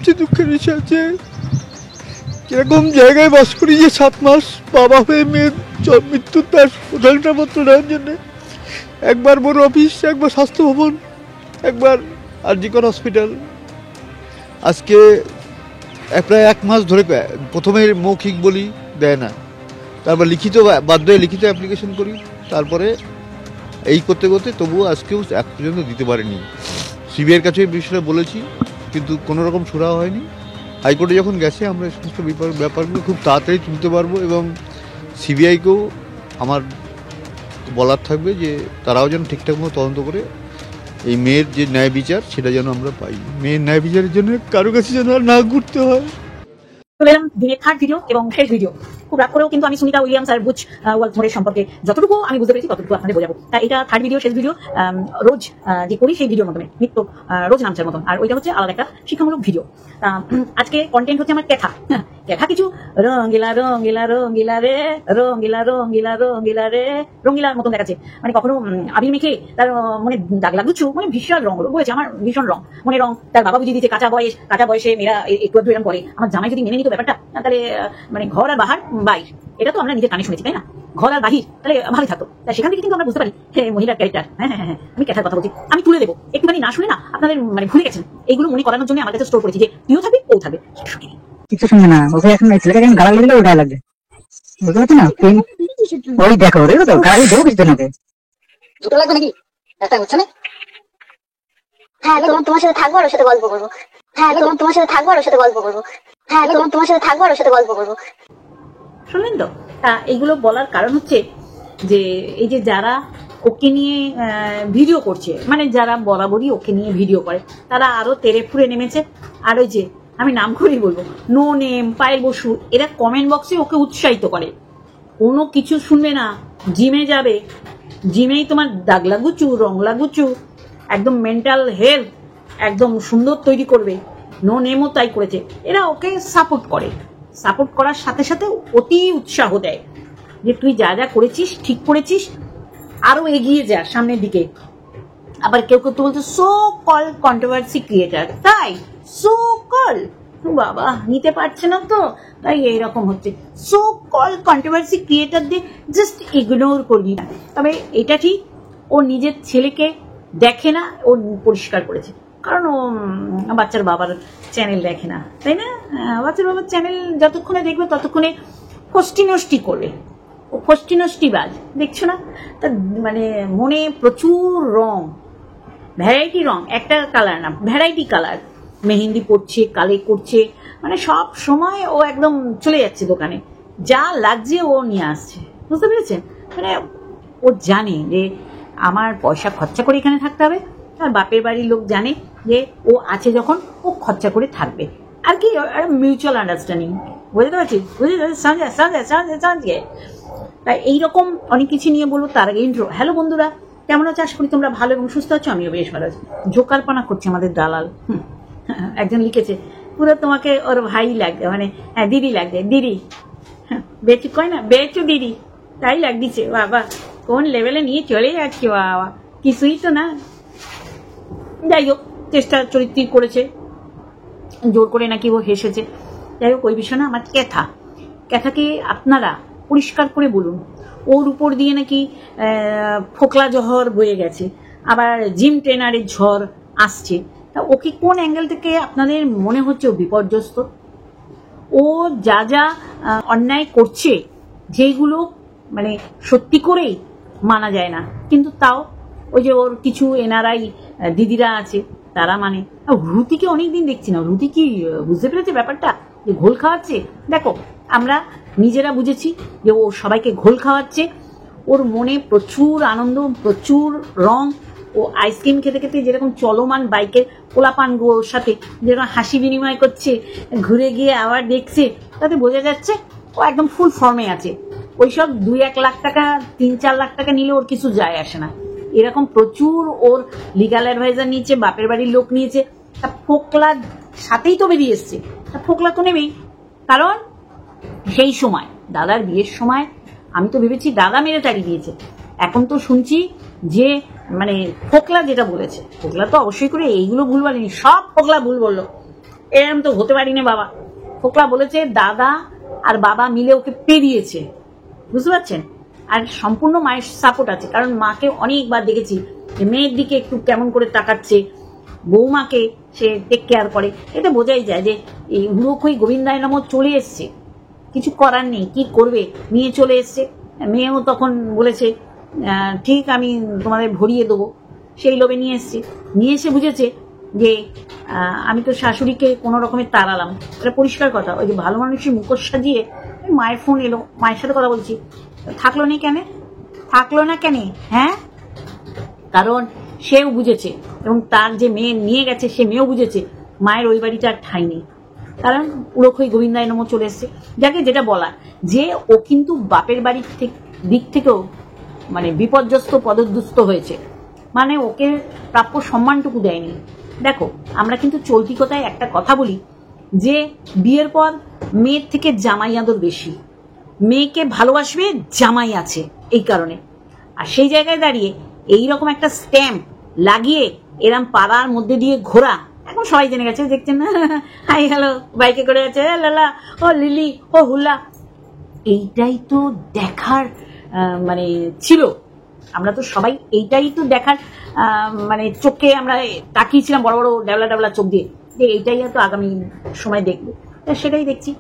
সবচেয়ে দুঃখের বিষয় হচ্ছে কিরকম জায়গায় বাস করি যে 7 মাস বাবা হয়ে মেয়ের মৃত্যুর তার প্রধানপত্র নেওয়ার জন্যে একবার বড় অফিস, একবার স্বাস্থ্য ভবন, একবার আরজিকর হসপিটাল। আজকে প্রায় 1 মাস ধরে প্রথমে মৌখিক বলি দেয় না, তারপর লিখিত বাধ্য হয়ে লিখিত অ্যাপ্লিকেশন করি, তারপরে এই করতে করতে তবুও আজকেও এক পর্যন্ত দিতে পারিনি। সিবিআইয়ের কাছে এই বিষয়টা বলেছি, কিন্তু কোনো রকম সুরাহা হয়নি। হাইকোর্টে যখন গেছে আমরা এই সমস্ত ব্যাপারগুলো খুব তাড়াতাড়ি তুলতে পারবো, এবং সিবিআইকেও আমার বলার থাকবে যে তারাও যেন ঠিকঠাক মতো তদন্ত করে এই মেয়ের যে ন্যায় বিচার সেটা যেন আমরা পাই। মেয়ের ন্যায় বিচারের জন্য কারো কাছে যেন আর না ঘুরতে হয়। চলে এলাম দিনের থার্ড ভিডিও এবং শেষ ভিডিও। খুব রাগ করেও কিন্তু আমি সুনিতা উইলিয়ামস আর বুচ ওয়ালথোরের সম্পর্কে যতটুকু আমি বুঝতে পেরেছি ততটুকু আপনাদের বোঝাবো। তাই এটা থার্ড ভিডিও, শেষ ভিডিও। রোজ যে করি সেই ভিডিওর মাধ্যমে নিত্য রোজ নামচার মতন, আর ওইটা হচ্ছে আলাদা একটা শিক্ষামূলক ভিডিও। আজকে কন্টেন্ট হচ্ছে আমার ক্যাথা। ক্যাথা কিছু রঙ্গিলা রঙ্গিলা রঙ্গিলা রে রঙ্গিলা রঙ্গিলা রঙ্গিলা রে রঙ্গিলার মতন দেখাচ্ছে, মানে কখনো আবির মেখে তার মনে দাগ লাগুচ্ছু, মানে ভীষণ রং বলেছে আমার, ভীষণ রং মনে রং। তার বাবা বুঝিয়ে দিচ্ছে কাঁচা বয়সে মেয়েরা একটু একটু এরকম করে। আমার জামাই যদি মেনে নিত ব্যাপারটা, তাহলে মানে ঘর আর বাহার বাইর, এটা তো আমরা নিজের কানে শুনেছি, তাই না? ঘর আর বাহির, তাহলে ভালো থাকতো। তাই সেখান থেকে কিন্তু আমরা বুঝতে পারি মহিলার ক্যারেক্টার। হ্যাঁ হ্যাঁ হ্যাঁ, আমি ক্যাথার কথা বলছি, আমি তুলে দেবো একটুখানি, না শুনে না আপনাদের মানে ভুলে গেছেন। এইগুলো মনে করানোর জন্য আমার কাছে স্টোর করেছি যে তুইও থাকবি ও থাকবে। কিছু শুনবে না, ওকে এখন ছেলেটাকে আমি গালা দিলে ওটা লাগবে, বুঝতে পারছি না। ওই দেখো রে, তো গাড়ি দেবো কিছু নাকি দুটো লাগবে নাকি? একটা হচ্ছে না। হ্যাঁ আমি তোমার সাথে থাকবো আর ওর সাথে গল্প করবো। হ্যাঁ আমি তোমার সাথে থাকবো আর ওর সাথে গল্প করবো। হ্যাঁ আমি তোমার সাথে থাকবো আর ওর সাথে গল্প করবো। শুনলেন তো? এইগুলো বলার কারণ হচ্ছে যে এই যে যারা ওকে নিয়ে ভিডিও করছে, মানে যারা বরাবরই ওকে নিয়ে ভিডিও করে, তারা আরো তেরে ফুরে নেমেছে। আর ওই যে আমি নাম করেই বলবো, নো নেম, পায়েল বসু, এরা কমেন্ট বক্সে ওকে উৎসাহিত করে। কোনো কিছু শুনবে না, জিমে যাবে, জিমেই তোমার দাগ লাগুচু, রং লাগুচু, একদম মেন্টাল হেলথ একদম সুন্দর তৈরি করবে। নো নেমও তাই করেছে। এরা ওকে সাপোর্ট করে, সাপোর্ট করার সাথে সাথে অতি উৎসাহ দেয় যে তুই যা যা করেছিস ঠিক করেছিস, আরো এগিয়ে যা সামনের দিকে। আবার কেউ কেউ তো বলছে সো কল কন্ট্রোভার্সি ক্রিয়েটার, তাই সো কল বাবা নিতে পারছে না তো, তাই এইরকম হচ্ছে। সো কল কন্ট্রোভার্সি ক্রিয়েটারদের জাস্ট ইগনোর করবি না। তবে এটা ঠিক, ও নিজের ছেলেকে দেখে না, ও পরিষ্কার করেছে, কারণ ও বাচ্চার বাবার চ্যানেল দেখে না, তাই না? বাচ্চার বাবার চ্যানেল যতক্ষণে দেখবে ততক্ষণে ফষ্টি নষ্টি করবে। ও ফষ্টি নষ্টি বাজ, দেখছো না? তার মানে মনে প্রচুর রং, ভ্যারাইটি রং, একটা কালার না, ভ্যারাইটি কালার। মেহেন্দি পড়ছে, কালে করছে, মানে সব সময় ও একদম চলে যাচ্ছে দোকানে, যা লাগছে ও নিয়ে আসছে, বুঝতে পেরেছেন? মানে ও জানে যে আমার পয়সা খরচা করে এখানে থাকতে হবে, আর বাপের বাড়ির লোক জানে যে ও আছে যখন ও খরচা করে থাকবে, আর কি মিউচুয়াল আন্ডারস্ট্যান্ডিং। বুঝতে পারছি, বুঝতে তাই এইরকম অনেক কিছু নিয়ে বলবো। তার আগে ইন্ট্রো। হ্যালো বন্ধুরা, কেমন আছো? আশা করি তোমরা ভালো এবং সুস্থ আছো। আমিও বেশ ভালো আছি। জোকারপানা করছে আমাদের দালাল। একজন লিখেছে পুরো তোমাকে ওর ভাই লাগবে, মানে দিদি লাগবে, দিদি বেচু কয় না, বেচু দিদি, তাই লাগছে। বাবা কোন লেভেলে নিয়ে চলে যাচ্ছে, বাবা কিছুই তো না। যাই হোক, চেষ্টা চরিত্রই করেছে, জোর করে নাকি ও হেসেছে। যাই হোক, ওই বিষয় না। আমার ক্যাথাকে আপনারা পরিষ্কার করে বলুন, ওর উপর দিয়ে নাকি ফোকলা জহর বয়ে গেছে, আবার জিম ট্রেনারের ঝড় আসছে। তা ওকে কোন অ্যাঙ্গেল থেকে আপনাদের মনে হচ্ছে ও বিপর্যস্ত? ও যা যা অন্যায় করছে, যেগুলো মানে সত্যি করেই মানা যায় না, কিন্তু তাও ওই যে ওর কিছু এনআরআই দিদিরা আছে তারা মানে। রুতিকে অনেকদিন দেখছি না, রুতি কি বুঝতে পেরেছে ব্যাপারটা যে ঘোল খাওয়াচ্ছে? দেখো, আমরা নিজেরা বুঝেছি যে ও সবাইকে ঘোল খাওয়াচ্ছে। ওর মনে প্রচুর আনন্দ, প্রচুর রং। ও আইসক্রিম খেতে খেতে যেরকম চলমান বাইকের পোলাপানগুলোর সাথে যেরকম হাসি বিনিময় করছে, ঘুরে গিয়ে আবার দেখছে, তাতে বোঝা যাচ্ছে ও একদম ফুল ফর্মে আছে। ওইসব 2-1 লাখ টাকা, 3-4 লাখ টাকা নিলে ওর কিছু যায় আসে না। এরকম প্রচুর ওর লিগাল অ্যাডভাইজার নিয়েছে, বাপের বাড়ির লোক নিয়েছে। তা ফোকলার সাথেই তো বেরিয়ে এসছে, তা ফোকলা তো নেবেই। কারণ সেই সময় দাদার বিয়ের সময় আমি তো ভেবেছি দাদা মেরে তাড়িয়ে দিয়েছে। এখন তো শুনছি যে মানে ফোকলা যেটা বলেছে, ফোকলা তো অবশ্যই করে এইগুলো ভুল বলেনি, সব ফোকলা ভুল বললো। এরকম তো হতে পারি না বাবা। ফোকলা বলেছে দাদা আর বাবা মিলে ওকে পেরিয়েছে, বুঝতে পারছেন? আর সম্পূর্ণ মায়ের সাপোর্ট আছে, কারণ মাকে অনেকবার দেখেছি যে মেয়ের দিকে একটু কেমন করে তাকাচ্ছে, বৌমাকে সে টেক কেয়ার করে। এটা বোঝাই যায় যে এই হুড়োখই গোবিন্দায় নমঃ চলে এসছে, কিছু করার নেই, কি করবে, নিয়ে চলে এসছে। মেয়েও তখন বলেছে ঠিক আমি তোমাদের ভরিয়ে দেবো, সেই লোভে নিয়ে এসছে। নিয়ে এসে বুঝেছে যে আমি তো শাশুড়িকে কোনো রকমের তাড়ালাম। এটা পরিষ্কার কথা। ওই যে ভালো মানুষের মুখোশ সাজিয়ে মায়ের ফোন এলো, মায়ের সাথে কথা বলছি, থাকলো না কেন? হ্যাঁ, কারণ সেও বুঝেছে এবং তার যে মেয়ে নিয়ে গেছে সে মেয়েও বুঝেছে মায়ের ওই বাড়িটা আর ঠাঁই নেই, কারণ পুরোক্ষই গোবিন্দায় নমঃ চলে এসছে। যাকে যেটা বলা যে ও কিন্তু বাপের বাড়ির দিক থেকেও মানে বিপর্যস্ত পদদুস্ত হয়েছে, মানে ওকে প্রাপ্য সম্মানটুকু দেয়নি। দেখো, আমরা কিন্তু চলতি কথায় একটা কথা বলি যে বিয়ের পর মেয়ের থেকে জামাই আদর বেশি, মেয়েকে ভালোবাসবে জামাই আছে এই কারণে। আর সেই জায়গায় দাঁড়িয়ে এইরকম একটা স্ট্যাম্প লাগিয়ে এরম পাড়ার মধ্যে দিয়ে ঘোরা, এখন সবাই জেনে গেছে, দেখছেন না, হাই হ্যালো বাইকে করে আছে, লালা ও লিলি ও হুল্লা। এইটাই তো দেখার মানে ছিল, আমরা তো সবাই এইটাই তো দেখার মানে চোখে আমরা তাকিয়েছিলাম বড় বড় ডেবলা ডেবলা চোখ দিয়ে, যে এইটাই হয়তো আগামী সময় দেখবো। সেটাই দেখছি।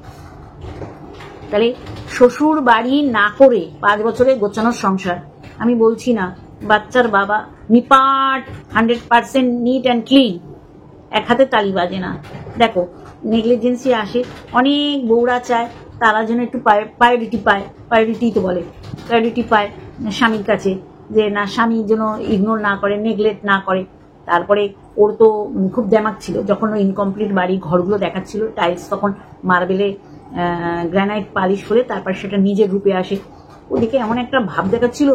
তাহলে শ্বশুর বাড়ি না করে 5 বছরে গোছানোর সংসার, আমি বলছি না বাচ্চার বাবা নিপাট 100% নিট অ্যান্ড ক্লিন, এক হাতে তালি বাজে না। দেখো নেগলিজেন্সি আসে, অনেক বউরা চায় তারা যেন একটু প্রায়োরিটি পায়, প্রায়োরিটি তো বলে, প্রায়োরিটি পায় স্বামীর কাছে, যে না স্বামী যেন ইগনোর না করে, নেগলেক্ট না করে। তারপরে ওর তো খুব দেমাক ছিল, যখন ওই ইনকমপ্লিট বাড়ি ঘরগুলো দেখাচ্ছিল, টাইলস তখন মার্বেলে গ্রানাইট পালিশ করে তারপর সেটা নিজের রূপে আসে। ওদিকে এমন একটা ভাব দেখাচ্ছিল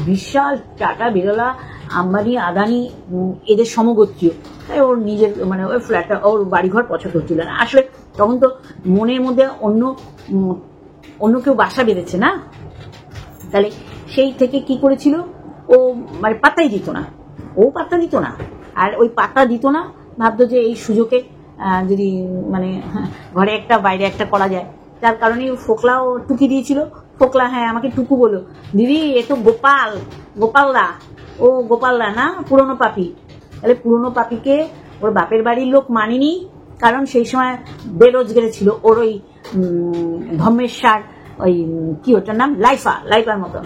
বিশাল টাটা বিরলা আম্বানি আদানি এদের সমগোত্রীয়, তাই ওর নিজের মানে ওই ফ্ল্যাটটা ওর বাড়িঘর পছন্দ হচ্ছিল না। আসলে তখন তো মনের মধ্যে অন্য কেউ বাসা বেঁধেছে না, তাহলে সেই থেকে কি করেছিল ও, মানে পাত্তাই দিত না, ও পাত্তা দিত না। আর ওই পাত্তা দিত না, ভাবতো যে এই সুযোগে যদি মানে ঘরে একটা বাইরে একটা করা যায়, যার কারণে ফোকলাও টুকি দিয়েছিল। ফোকলা, হ্যাঁ আমাকে টুকু বলো দিদি, এ তো গোপালদা, ও গোপালদা না পুরনো পাপি। তাহলে পুরনো পাপিকে ওর বাপের বাড়ির লোক মানেনি, কারণ সেই সময় বেরোজগারে ছিল। ওর ওই ধর্মেশ্বর ওই কি ওটার নাম লাইফার মতো।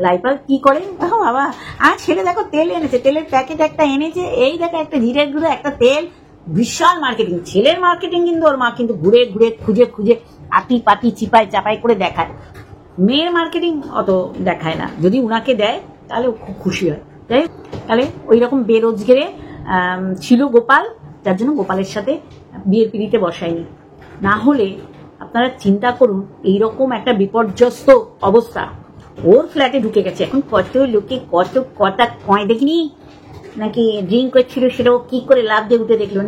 লাইফা কি করে, বাবা আর ছেলে দেখো তেল এনেছে, তেলের প্যাকেট একটা এনেছে, এই দেখো একটা জিরের গুঁড়ো একটা তেল, বিশাল মার্কেটিং। ছেলের মার্কেটিং কিন্তু ওর মা কিন্তু ঘুরে ঘুরে খুঁজে খুঁজে আতি পাতি চিপাই চাপাই করে দেখায়। মেয়ের মার্কেটিং অত দেখায় না, যদি উনাকে দেয় তাহলে খুব খুশি হয়। তাই তাহলে ওই রকম বেরোজগারে ছিল গোপাল, যার জন্য গোপালের সাথে বিয়ের পিড়িতে বসায়নি। না হলে আপনারা চিন্তা করুন এইরকম একটা বিপর্যস্ত অবস্থা, ওর ফ্ল্যাটে ঢুকে গেছে। এখন কত লোকে কটা কয় দেখিনি, নাকি ড্রিঙ্ক করছিল সেটাও কি করে লাভ দিয়ে উঠে দেখলো,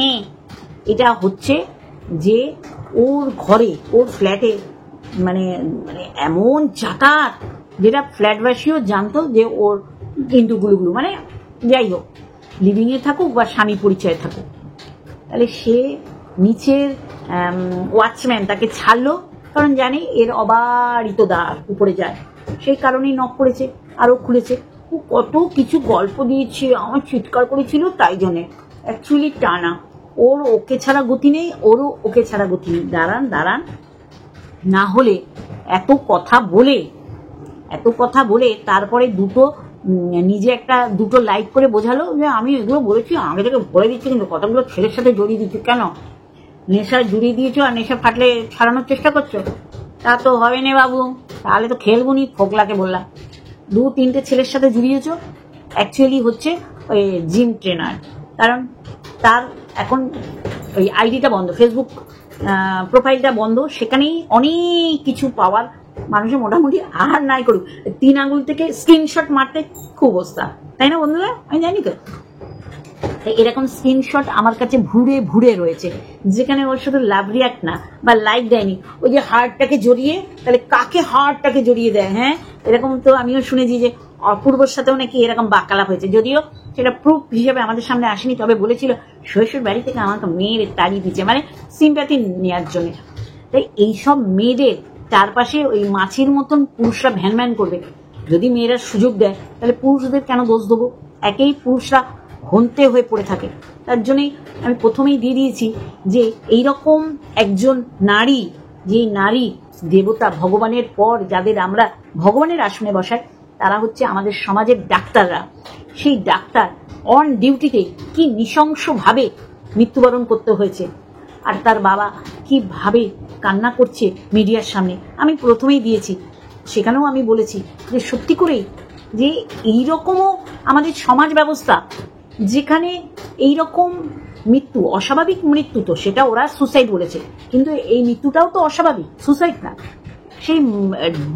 নে। এটা হচ্ছে যে ওর ঘরে ওর ফ্ল্যাটে মানে মানে এমন যাতায়াত, যেটা ফ্ল্যাটবাসীও জানতো যে ওর কিন্তু গুলুগুলু, মানে যাই হোক লিভিংয়ে থাকুক বা স্বামী পরিচয়ে থাকুক। তাহলে সে নিচের ওয়াচম্যান তাকে ছাড়লো, কারণ জানে এর অবারিত দ্বার উপরে যায়, সেই কারণেই নক করেছে, আরও খুলেছে। ও কত কিছু গল্প দিয়েছে, আমার চিৎকার করেছিল, তাই জন্যে অ্যাকচুয়ালি টানা। ওর ওকে ছাড়া গতি নেই, ওরও ওকে ছাড়া গতি নেই। দাঁড়ান, না হলে এত কথা বলে তারপরে নিজে দুটো লাইক করে বোঝালো যে আমি এগুলো বলেছি, আগে থেকে বলে দিচ্ছি, কিন্তু কথাগুলো ছেলের সাথে জড়িয়ে দিচ্ছি। কেন নেশা জড়িয়ে দিয়েছো আর নেশা ফাটলে ছাড়ানোর চেষ্টা করছো? তা তো হবে না বাবু, তাহলে তো খেলবুনি। ফোকলাকে বললাম 2-3টে ছেলের সাথে জড়িয়েছ, অ্যাকচুয়ালি হচ্ছে ওই জিম ট্রেনার। কারণ তার এখন ওই আইডিটা বন্ধ, ফেসবুক প্রোফাইলটা বন্ধ, সেখানেই অনেক কিছু পাওয়ার মানুষের মোটামুটি আর নাই করুক, 3 আঙুল থেকে স্ক্রিনশট মারতে খুব অবস্থা, তাই না বন্ধুরা? আমি জানি তো। এরকম স্ক্রিনশট আমার কাছে ভুরে রয়েছে, যেখানে ওর শুধু লাভ রিয়াক্ট না বা লাইক দেয়নি, ওই যে হার্টটাকে জড়িয়ে, তাহলে কাকে হার্টটাকে জড়িয়ে দেয়? হ্যাঁ, এরকম তো আমিও শুনেছি যে অপূর্বর সাথেও নাকি এরকম বাক্যালাপ হয়েছে, যদিও সেটা প্রুফ হিসেবে আমাদের সামনে আসেনি, তবে বলেছিল শ্বশুর বাড়ি থেকে আমাকে মেয়ের তাড়িয়ে দিচ্ছে, মানে সিম্প্যাথি নেওয়ার জন্য। তাই এইসব মেয়েদের চারপাশে ওই মাছির মতন পুরুষরা ভ্যান ভ্যান করবে। যদি মেয়েরা সুযোগ দেয় তাহলে পুরুষদের কেন দোষ দেবো? একেই পুরুষরা হন্তে হয়ে পড়ে থাকে। তার জন্যই আমি প্রথমেই দিয়ে দিয়েছি যে এইরকম একজন নারী, যে নারী দেবতা, ভগবানের পর যাদের আমরা ভগবানের আসনে বসাই, তারা হচ্ছে আমাদের সমাজের ডাক্তাররা। সেই ডাক্তার অন ডিউটিতে কি নৃশংসভাবে মৃত্যুবরণ করতে হয়েছে, আর তার বাবা কিভাবে কান্না করছে মিডিয়ার সামনে, আমি প্রথমেই দিয়েছি। সেখানেও আমি বলেছি যে সত্যি করেই যে এইরকমও আমাদের সমাজ ব্যবস্থা, যেখানে এইরকম মৃত্যু, অস্বাভাবিক মৃত্যু, তো সেটা ওরা সুসাইড বলেছে, কিন্তু এই মৃত্যুটাও তো অস্বাভাবিক, সুসাইড না। সেই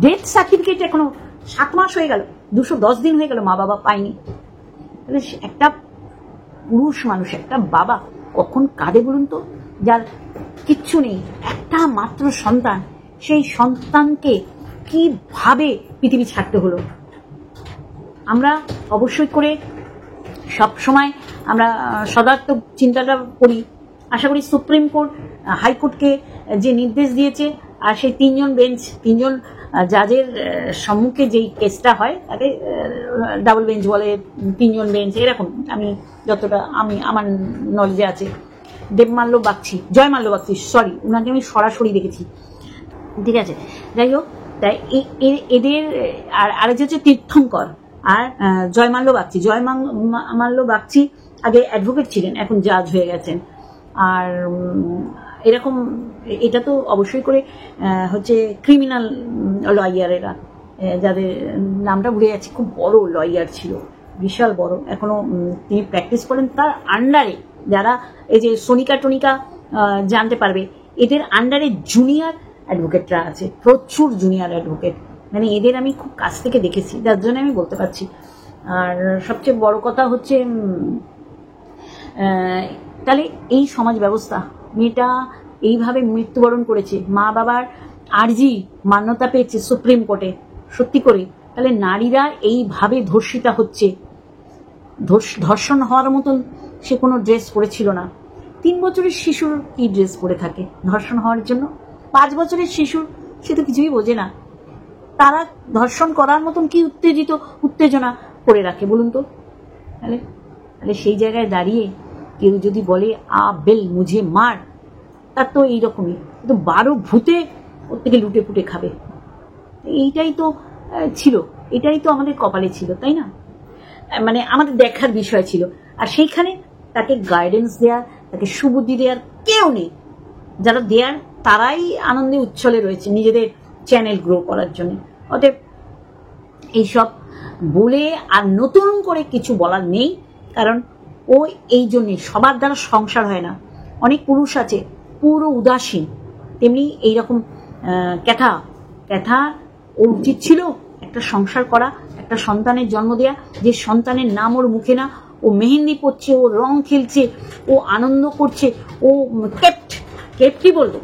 ডেথ সার্টিফিকেট এখনো 7 মাস হয়ে গেল, 210 দিন হয়ে গেল, মা বাবা পায়নি। তাহলে একটা পুরুষ মানুষ, একটা বাবা কখন কাঁদে বলুন তো, যার কিচ্ছু নেই, একটা মাত্র সন্তান, সেই সন্তানকে কিভাবে পৃথিবী ছাড়তে হলো। আমরা অবশ্যই করে সব সময় আমরা সদার্থক চিন্তাটা করি। আশা করি সুপ্রিম কোর্ট হাইকোর্টকে যে নির্দেশ দিয়েছে, আর সেই 3 জাজের সম্মুখে যেই কেসটা হয় তাকে ডাবল বেঞ্চ বলে, 3 জন বেঞ্চ এরকম, আমি যতটা আমার নলেজে আছে। জয়মাল্য বাগচি, সরি, ওনাকে আমি সরাসরি দেখেছি, ঠিক আছে। যাই হোক, তাই এদের আর হচ্ছে তীর্থঙ্কর আর জয়মাল্য বাগচি আগে অ্যাডভোকেট ছিলেন, এখন জাজ হয়ে গেছেন। আর এরকম, এটা তো অবশ্যই করে হচ্ছে ক্রিমিনাল লয়ার, এরা যাদের নামটা ভুলে যাচ্ছি, খুব বড় লয়ার ছিল, বিশাল বড়, এখনো তিনি প্র্যাকটিস করেন। তার আন্ডারে যারা, এই যে সোনিকা টনিকা জানতে পারবে, এদের আন্ডারে জুনিয়র অ্যাডভোকেটরা আছে, প্রচুর জুনিয়র অ্যাডভোকেট, মানে এদের আমি খুব কাছ থেকে দেখেছি, যার জন্য আমি বলতে পারছি। আর সবচেয়ে বড় কথা হচ্ছে, তাহলে এই সমাজ ব্যবস্থা, মেয়েটা এইভাবে মৃত্যুবরণ করেছে, মা বাবার আর্জি মান্যতা পেয়েছে সুপ্রিম কোর্টে, সত্যি করে তাহলে নারীরা এইভাবে ধর্ষিতা হচ্ছে। ধর্ষণ হওয়ার মতন সে কোনো ড্রেস পরেছিল না। 3 বছরের শিশুর কি ড্রেস পরে থাকে ধর্ষণ হওয়ার জন্য? 5 বছরের শিশুর, সে তো কিছুই বোঝে না, তারা ধর্ষণ করার মতন কি উত্তেজনা করে রাখে বলুন তো? তাহলে সেই জায়গায় দাঁড়িয়ে কেউ যদি বলে আ বেল মুঝে মার, তার তো এইরকমই, তো 12 ভূতে ওর থেকে লুটে পুটে খাবে। এইটাই তো ছিল, এটাই তো আমাদের কপালে ছিল, তাই না? মানে আমাদের দেখার বিষয় ছিল। আর সেইখানে তাকে গাইডেন্স দেওয়ার, তাকে সুবুদ্ধি দেওয়ার কেউ নেই। যারা দেয়ার তারাই আনন্দে উচ্ছলে রয়েছে নিজেদের চ্যানেল গ্রো করার জন্য। অতএব এইসব বলে আর নতুন করে কিছু বলার নেই, কারণ ও এই জন্যে, সবার দ্বারা সংসার হয় না। অনেক পুরুষ আছে পুরো উদাসীন, তেমনি এইরকম ক্যাথা ওর উচিত ছিল একটা সংসার করা, একটা সন্তানের জন্ম দেয়া, যে সন্তানের নাম ওর মুখে না, ও মেহেন্দি পরছে, ও রং খেলছে, ও আনন্দ করছে, ও কেপ্টই বলবো,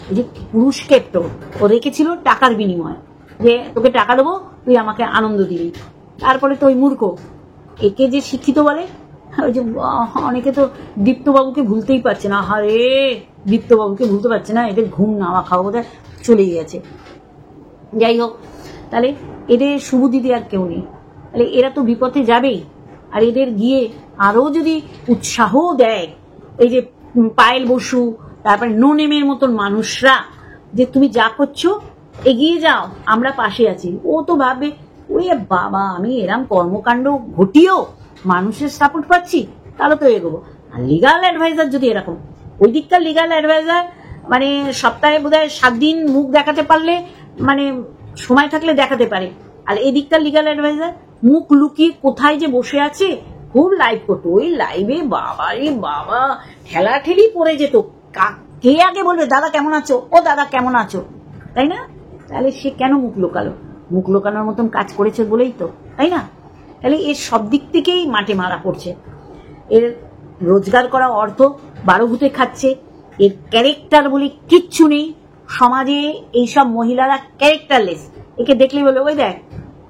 এই যে পুরুষ কেপ্ট ও রেখেছিল টাকার বিনিময়, যে তোকে টাকা দেবো, তুই আমাকে আনন্দ দিবি। তারপরে তো ওই মূর্খ, একে যে শিক্ষিত বলে, ওই যে অনেকে তো দীপ্তবাবুকে ভুলতেই পারছে না, আরে দীপ্তবাবুকে ভুলতে পারছে না, এদের ঘুম নাওয়া খাওয়া বোধহয় চলেই গেছে। যাই হোক, তাহলে এদের সুবুদ্ধি দেওয়ার কেউ নেই, তাহলে এরা তো বিপথে যাবেই। আর এদের গিয়ে আরো যদি উৎসাহ দেয় এই যে পায়েল বসু, তারপরে নো নেমের মতন মানুষরা, যে তুমি যা করছো এগিয়ে যাও, আমরা পাশে আছি, ও তো ভাববে ওই বাবা, আমি এরম কর্মকাণ্ড ঘটিয়েও মানুষের সাপোর্ট পাচ্ছি, তাহলে তো এগোবো। আর লিগাল অ্যাডভাইজার যদি এরকম, ওই দিককার লিগাল অ্যাডভাইজার মানে সপ্তাহে বোধহয় 7 দিন মুখ দেখাতে পারলে, মানে সময় থাকলে দেখাতে পারে, আর এদিককার লিগাল অ্যাডভাইজার মুখ লুকিয়ে কোথায় যে বসে আছে, খুব লাইভ করতো, ওই লাইভে বাবা রে বাবা ঠেলাঠেলি পড়ে যেত, কে আগে বলবে দাদা কেমন আছো, ও দাদা কেমন আছো, তাই না? তাহলে সে কেন মুখ লোকালো? মুখ লোকানোর মতন কাজ করেছে বলেই তো, তাই না? তাহলে এর সব দিক থেকেই মাঠে মারা পড়ছে। এর রোজগার করা অর্থ 12 ভূতে খাচ্ছে, এর ক্যারেক্টার বলে কিচ্ছু নেই সমাজে। এইসব মহিলারা ক্যারেক্টারলেস, একে দেখলেই বলে ওই দেখ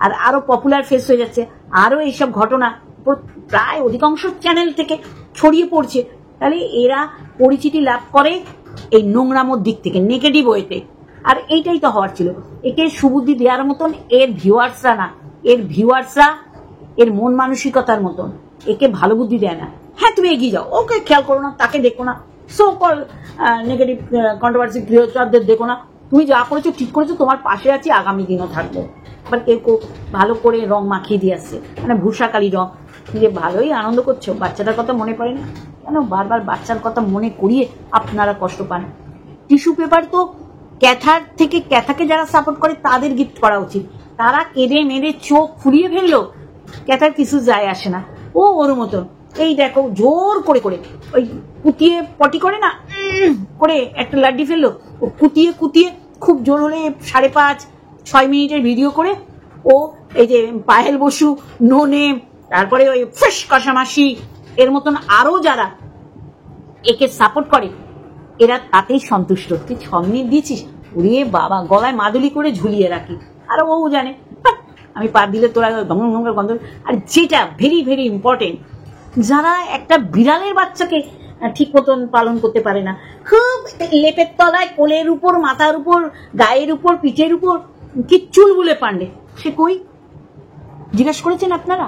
আর আরো পপুলার ফেস হয়ে যাচ্ছে, আরো এইসব ঘটনা প্রায় অধিকাংশ চ্যানেল থেকে ছড়িয়ে পড়ছে, তাহলে এরা পরিচিতি লাভ করে এই নোংরামোর দিক থেকে, নেগেটিভ ওয়েতে। আর এইটাই তো হওয়ার ছিল। একে সুবুদ্ধি দেওয়ার মতন এর ভিউয়ার্সরা না, এর ভিউয়ার্সরা এর মন মানসিকতার মতন, একে ভালো বুদ্ধি দেয় না। হ্যাঁ তুমি এগিয়ে যাও, ওকে খেয়াল করো না, তাকে দেখো না, সো কল নেগেটিভ কন্ট্রোভার্সি ক্রিয়েটরদের দেখো না, তুমি যা করেছো ঠিক করেছো, তোমার পাশে আছি, আগামী দিনও থাকবো। আবার কেউ কেউ ভালো করে রং মাখিয়ে দিয়ে আসছে, মানে ভূষাকালী রং, যে ভালোই আনন্দ করছো, বাচ্চাটার কথা মনে পড়ে না কেন? বারবার বাচ্চার কথা মনে করিয়ে আপনারা কষ্ট পান। টিস্যু পেপার তো ক্যাথার থেকে, ক্যাথাকে যারা সাপোর্ট করে তাদের গিফট করা উচিত। তারা কেঁদে মেরে চোখ ফুরিয়ে ফেললো, ক্যাথার কিছু যায় আসে না, ও ওর মতন এই দেখো জোর করে করে ওই কুতিয়ে পটি করে না করে একটা লাড্ডি ফেললো, ও কুতিয়ে কুতিয়ে খুব জোর হলে 5.5-6 মিনিটের ভিডিও করে ও এই যে পায়েল বসু, নো নেম, তারপরে ওই ফ্রেশ কষামাসি, এর মতন আরো যারা একে সাপোর্ট করে, এরা তাতেই সন্তুষ্ট। তুই 6 মিনিট দিয়েছিস, উড়িয়ে বাবা, গলায় মাদুলি করে ঝুলিয়ে রাখি। আর ও জানে আমি পা দিলে তোরা গন্ধ। আর যেটা ভেরি ভেরি ইম্পর্টেন্ট, যারা একটা বিড়ালের বাচ্চাকে ঠিক মতন পালন করতে পারে না, খুব লেপের তলায়, কোলের উপর, মাথার উপর, গায়ের উপর, পিঠের উপর, কি চুলবুলে পান্ডে, সে কই জিজ্ঞাসা করেছেন আপনারা?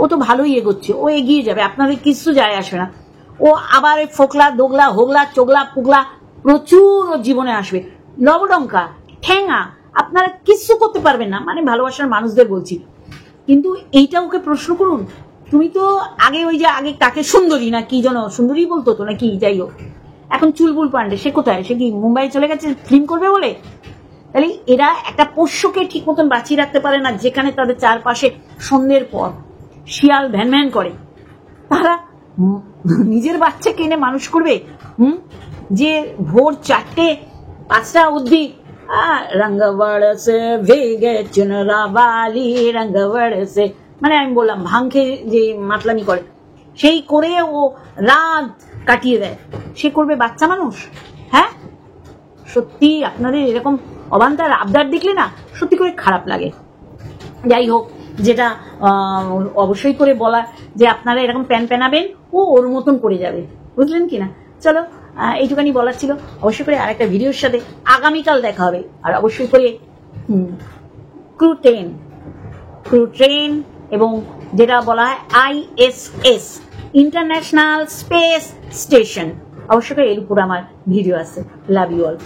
ও তো ভালোই এগোচ্ছে, ও এগিয়ে যাবে, আপনাদের কিছু যায় আসবে না। ও আবার ফোকলা, দোগলা, হোগলা, চোগলা, পুগলা প্রচুর ওর জীবনে আসবে, লবডঙ্কা, ঠেঙা, আপনারা কিছু করতে পারবেন না, মানে ভালোবাসার মানুষদের বলছি। কিন্তু এইটা ওকে প্রশ্ন করুন, তুমি তো আগে ওই যে আগে তাকে সুন্দরী না কি যেন, সুন্দরী বলতো তো নাকি, যাই হোক, এখন চুলবুল পান্ডে, সে কোথায়? সে কি মুম্বাই চলে গেছে ফিল্ম করবে বলে? তাহলে এরা একটা পোষ্যকে ঠিক মতন বাঁচিয়ে রাখতে পারে না, যেখানে তাদের চারপাশে সন্ধ্যের পর শিয়াল ভ্যান ভ্যান করে, তারা নিজের বাচ্চাকে এনে মানুষ করবে? যে ভোর 4-5 অবধি রঙ্গ বড়সে ভেগে চুনরা বালি রঙ্গ বড়সে, মানে আমি বললাম ভাং খেয়ে যে মাতলামি করে, সেই করে ও রাত কাটিয়ে দেয়, সে করবে বাচ্চা মানুষ? হ্যাঁ, সত্যি আপনাদের এরকম অবান্তার আবদার দেখলে না সত্যি করে খারাপ লাগে। যাই হোক, যেটা অবশ্যই করে বলা যে আপনারা এরকম প্যান প্যানাবেন, ও ওর মতন করে যাবে, বুঝলেন কিনা? চলো, এইটুখানি বলার ছিল। অবশ্যই করে আরেকটা ভিডিওর সাথে আগামীকাল দেখা হবে। আর অবশ্যই করে ক্রু ট্রেন এবং যেটা বলা হয় ISS, ইন্টারন্যাশনাল স্পেস স্টেশন, অবশ্যই করে এর উপর আমার ভিডিও আছে। Love you all.